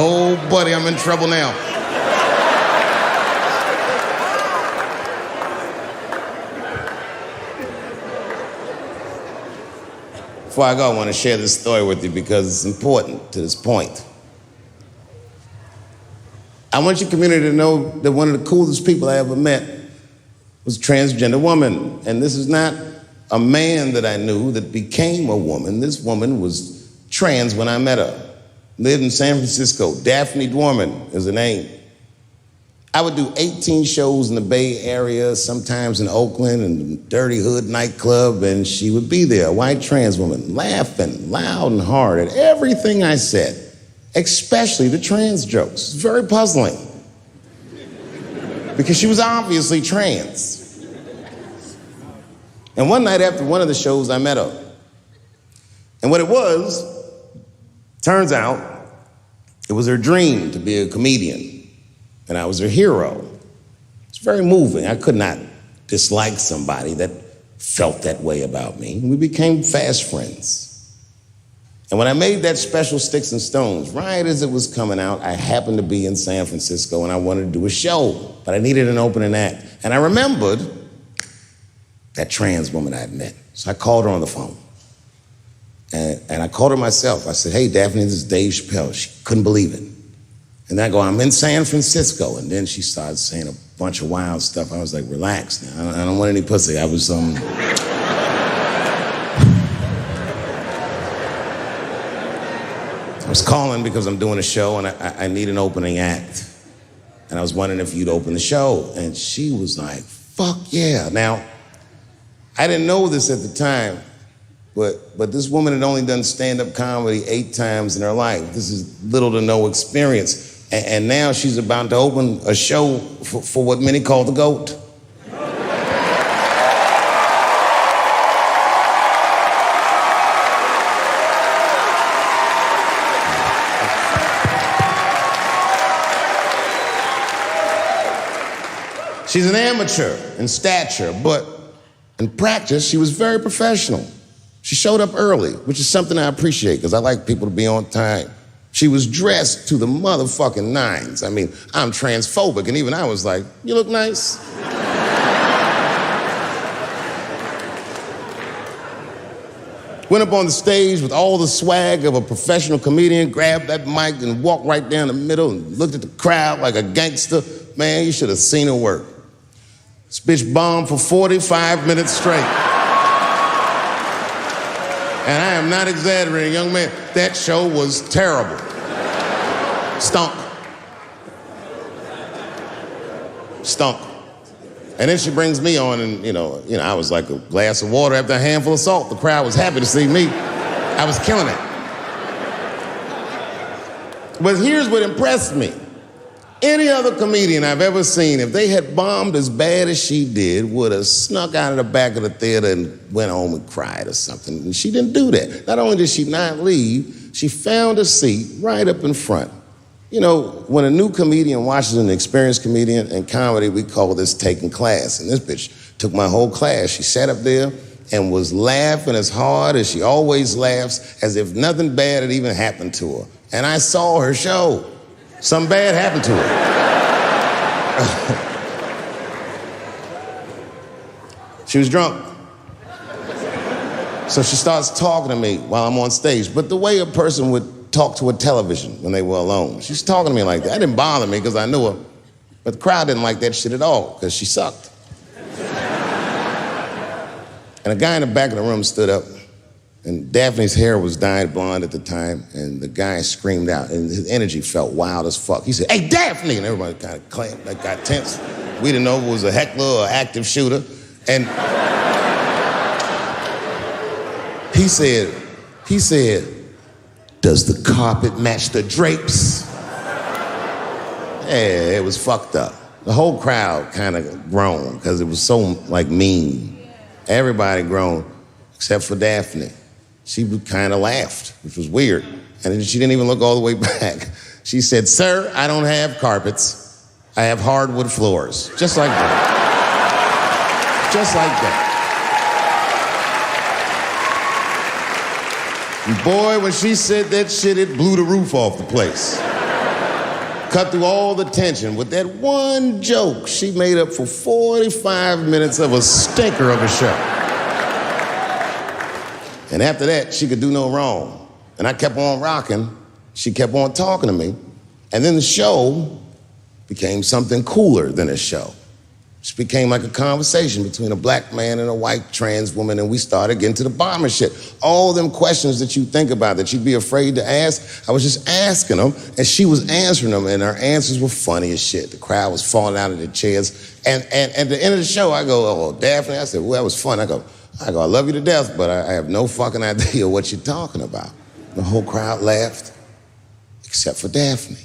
Oh, buddy, I'm in trouble now. Before I go, I want to share this story with you because it's important to this point. I want your community to know that one of the coolest people I ever met was a transgender woman. And this is not a man that I knew that became a woman. This woman was trans when I met her. Lived in San Francisco. Daphne Dorman is her name. I would do 18 shows in the Bay Area, sometimes in Oakland and Dirty Hood nightclub, and she would be there, a white trans woman, laughing loud and hard at everything I said, especially the trans jokes. It's very puzzling because she was obviously trans. And one night after one of the shows, I met her. And what it was, turns out, it was her dream to be a comedian. And I was her hero. It's very moving. I could not dislike somebody that felt that way about me. We became fast friends. And when I made that special Sticks and Stones, right as it was coming out, I happened to be in San Francisco and I wanted to do a show, but I needed an opening act. And I remembered that trans woman I had met. So I called her on the phone. And I called her myself. I said, "Hey, Daphne, this is Dave Chappelle." She couldn't believe it. And I go, "I'm in San Francisco." And then she started saying a bunch of wild stuff. I was like, "Relax now, I don't want any pussy." I was, I was calling because I'm doing a show and I need an opening act. And I was wondering if you'd open the show. And she was like, "Fuck yeah." Now, I didn't know this at the time, but this woman had only done stand-up comedy 8 times in her life. This is little to no experience. And now she's about to open a show for what many call the GOAT. She's an amateur in stature, but in practice, she was very professional. She showed up early, which is something I appreciate because I like people to be on time. She was dressed to the motherfucking nines. I mean, I'm transphobic, and even I was like, "You look nice." Went up on the stage with all the swag of a professional comedian, grabbed that mic and walked right down the middle and looked at the crowd like a gangster. Man, you should have seen her work. This bitch bombed for 45 minutes straight. And I am not exaggerating, young man. That show was terrible. Stunk. Stunk. And then she brings me on and, you know, I was like a glass of water after a handful of salt. The crowd was happy to see me. I was killing it. But here's what impressed me. Any other comedian I've ever seen, if they had bombed as bad as she did, would have snuck out of the back of the theater and went home and cried or something. And she didn't do that. Not only did she not leave, she found a seat right up in front. You know, when a new comedian watches an experienced comedian in comedy, we call this taking class. And this bitch took my whole class. She sat up there and was laughing as hard as she always laughs, as if nothing bad had even happened to her. And I saw her show. Something bad happened to her. She was drunk. So she starts talking to me while I'm on stage, but the way a person would talk to a television when they were alone. She's talking to me like that. That didn't bother me because I knew her, but the crowd didn't like that shit at all because she sucked. And a guy in the back of the room stood up, and Daphne's hair was dyed blonde at the time, and the guy screamed out, and his energy felt wild as fuck. He said, "Hey, Daphne!" And everybody kind of clamped, like got tense. We didn't know if it was a heckler or an active shooter. And he said, "Does the carpet match the drapes?" Yeah, it was fucked up. The whole crowd kind of groaned because it was so, like, mean. Everybody groaned, except for Daphne. She kind of laughed, which was weird. And she didn't even look all the way back. She said, "Sir, I don't have carpets. I have hardwood floors." Just like that. Just like that. And boy, when she said that shit, it blew the roof off the place. Cut through all the tension. With that one joke, she made up for 45 minutes of a stinker of a show. And after that, she could do no wrong. And I kept on rocking. She kept on talking to me. And then the show became something cooler than a show. It became like a conversation between a black man and a white trans woman, and we started getting to the bottom of shit. All them questions that you think about, that you'd be afraid to ask, I was just asking them, and she was answering them, and her answers were funny as shit. The crowd was falling out of their chairs. And at the end of the show, I go, "Oh, Daphne," I said, "Well, that was fun." I go, "I love you to death, but I have no fucking idea what you're talking about." The whole crowd laughed, except for Daphne.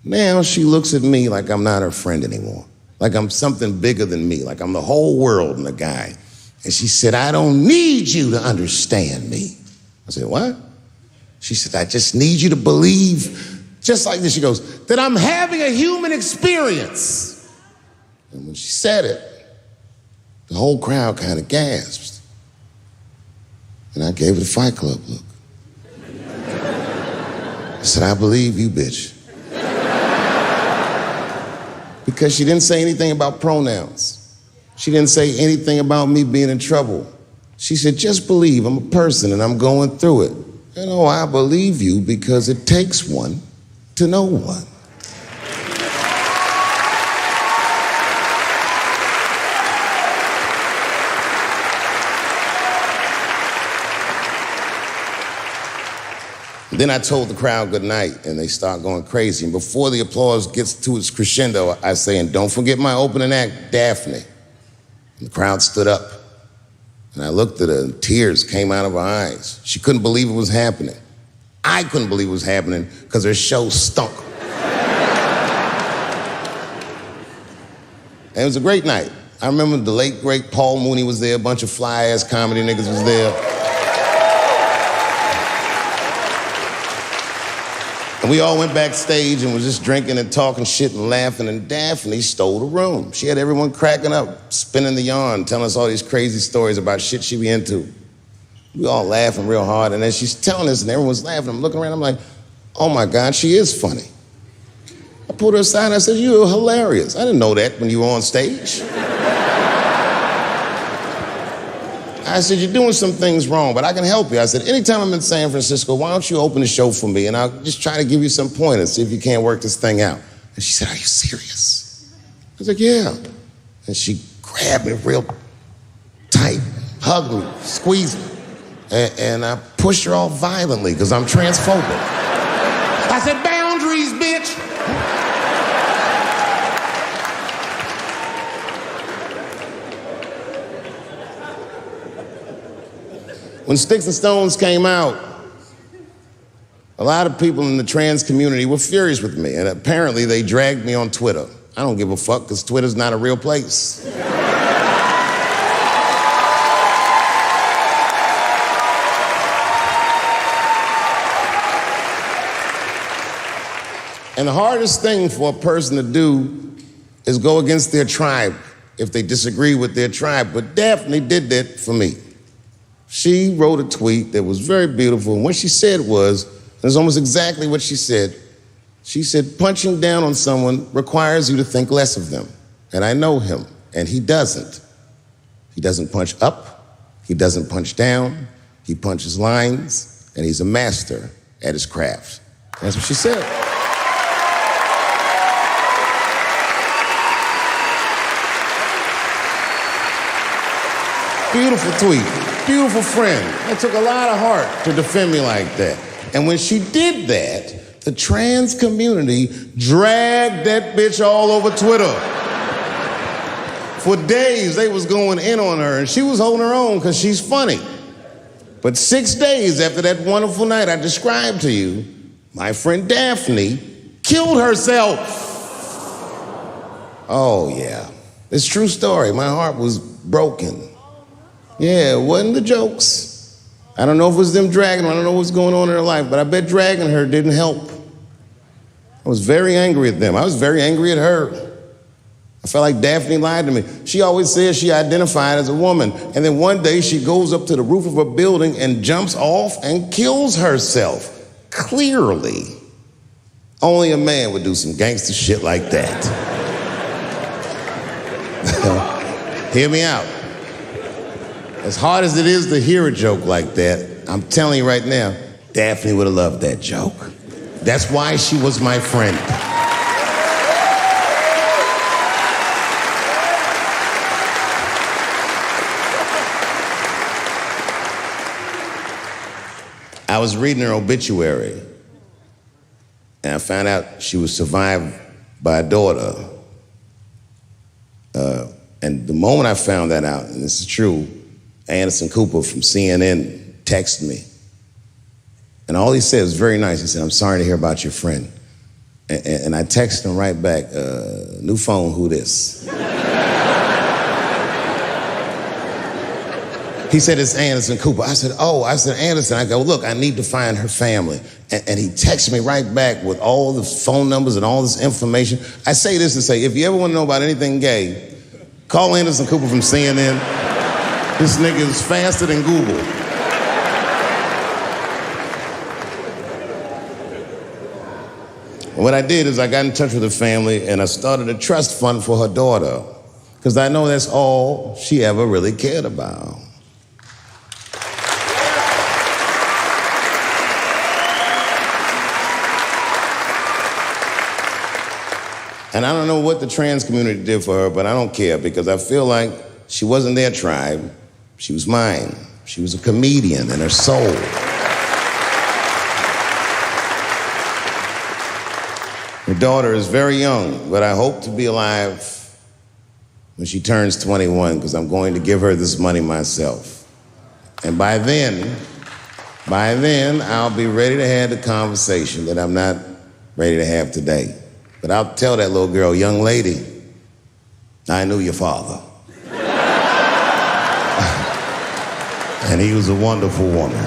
Now she looks at me like I'm not her friend anymore. Like I'm something bigger than me, like I'm the whole world and a guy. And she said, "I don't need you to understand me." I said, "What?" She said, "I just need you to believe," just like this, she goes, "that I'm having a human experience." And when she said it, the whole crowd kind of gasped. And I gave it a Fight Club look. I said, "I believe you, bitch." Because she didn't say anything about pronouns. She didn't say anything about me being in trouble. She said, "Just believe I'm a person and I'm going through it." And oh, I believe you because it takes one to know one. Then I told the crowd good night, and they start going crazy. And before the applause gets to its crescendo, I say, "And don't forget my opening act, Daphne." And the crowd stood up, and I looked at her, and tears came out of her eyes. She couldn't believe it was happening. I couldn't believe it was happening because her show stunk. And it was a great night. I remember the late, great Paul Mooney was there, a bunch of fly-ass comedy niggas was there. And we all went backstage and was just drinking and talking shit and laughing, and Daphne stole the room. She had everyone cracking up, spinning the yarn, telling us all these crazy stories about shit she be into. We all laughing real hard, and as she's telling us and everyone's laughing, I'm looking around, I'm like, oh my God, she is funny. I pulled her aside and I said, "You were hilarious." I didn't know that when you were on stage. I said, "You're doing some things wrong, but I can help you." I said, "Anytime I'm in San Francisco, why don't you open the show for me, and I'll just try to give you some pointers, see if you can't work this thing out." And she said, "Are you serious?" I was like, "Yeah." And she grabbed me real tight, hugged me, squeezed me, and I pushed her all violently because I'm transphobic. I said, "Boundaries, bitch." When Sticks and Stones came out, a lot of people in the trans community were furious with me, and apparently they dragged me on Twitter. I don't give a fuck, because Twitter's not a real place. And the hardest thing for a person to do is go against their tribe if they disagree with their tribe, but Daphne did that for me. She wrote a tweet that was very beautiful, and what she said was, it was almost exactly what she said. She said, "Punching down on someone requires you to think less of them. And I know him, and he doesn't. He doesn't punch up, he doesn't punch down, he punches lines, and he's a master at his craft." That's what she said. Beautiful tweet. Beautiful friend. It took a lot of heart to defend me like that. And when she did that, the trans community dragged that bitch all over Twitter. For days, they was going in on her, and she was holding her own because she's funny. But 6 days after that wonderful night I described to you, my friend Daphne killed herself. Oh, yeah. It's a true story. My heart was broken. Yeah, it wasn't the jokes. I don't know if it was them dragging her. I don't know what's going on in her life, but I bet dragging her didn't help. I was very angry at them. I was very angry at her. I felt like Daphne lied to me. She always says she identified as a woman. And then one day she goes up to the roof of a building and jumps off and kills herself. Clearly, only a man would do some gangster shit like that. Hear me out. As hard as it is to hear a joke like that, I'm telling you right now, Daphne would have loved that joke. That's why she was my friend. I was reading her obituary, and I found out she was survived by a daughter. And the moment I found that out, and this is true, Anderson Cooper from CNN texted me. And all he said was very nice. He said, "I'm sorry to hear about your friend." And I texted him right back, "New phone, who this?" He said, "It's Anderson Cooper." I said, "Oh," I said, "Anderson." I go, "Look, I need to find her family." And he texted me right back with all the phone numbers and all this information. I say this to say, if you ever want to know about anything gay, call Anderson Cooper from CNN. This nigga is faster than Google. And what I did is I got in touch with her family and I started a trust fund for her daughter, because I know that's all she ever really cared about. And I don't know what the trans community did for her, but I don't care, because I feel like she wasn't their tribe. She was mine. She was a comedian in her soul. Her daughter is very young, but I hope to be alive when she turns 21, because I'm going to give her this money myself. And by then, I'll be ready to have the conversation that I'm not ready to have today. But I'll tell that little girl, "Young lady, I knew your father. And he was a wonderful woman."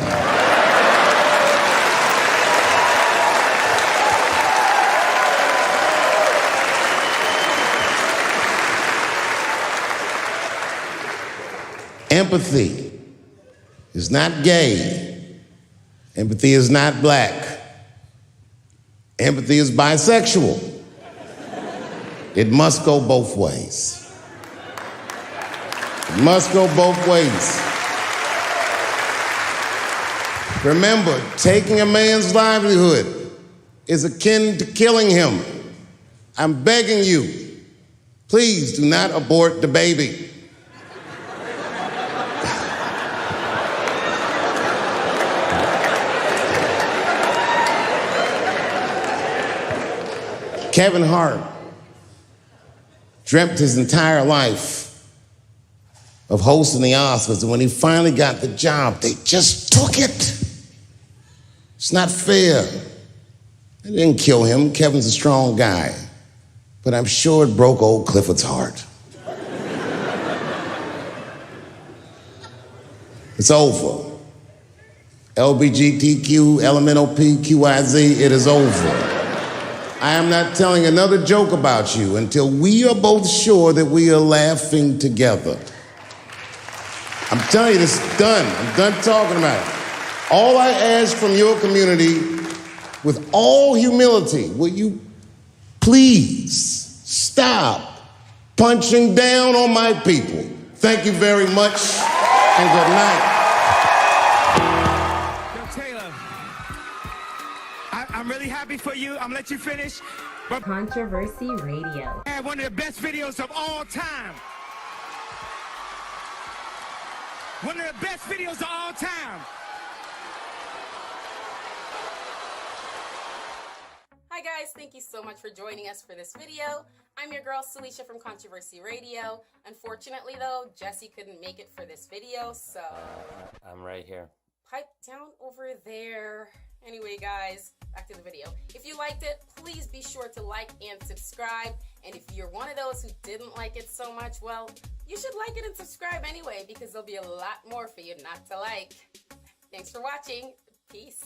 Empathy is not gay. Empathy is not black. Empathy is bisexual. It must go both ways. It must go both ways. Remember, taking a man's livelihood is akin to killing him. I'm begging you, please do not abort the baby. Kevin Hart dreamt his entire life of hosting the Oscars, and when he finally got the job, they just took it. It's not fair. They didn't kill him. Kevin's a strong guy. But I'm sure it broke old Clifford's heart. It's over. LBGTQ, LMNOP, QIZ, it is over. I am not telling another joke about you until we are both sure that we are laughing together. I'm telling you, this is done. I'm done talking about it. All I ask from your community, with all humility, will you please stop punching down on my people? Thank you very much, and good night. I'm really happy for you. I'm gonna let you finish. But Controversy Radio. I had one of the best videos of all time. One of the best videos of all time. Hi guys, thank you so much for joining us for this video. I'm your girl Salisha from Controversy Radio. Unfortunately though, Jesse couldn't make it for this video, so... I'm right here. Pipe down over there. Anyway guys, back to the video. If you liked it, please be sure to like and subscribe. And if you're one of those who didn't like it so much, well, you should like it and subscribe anyway, because there'll be a lot more for you not to like. Thanks for watching. Peace.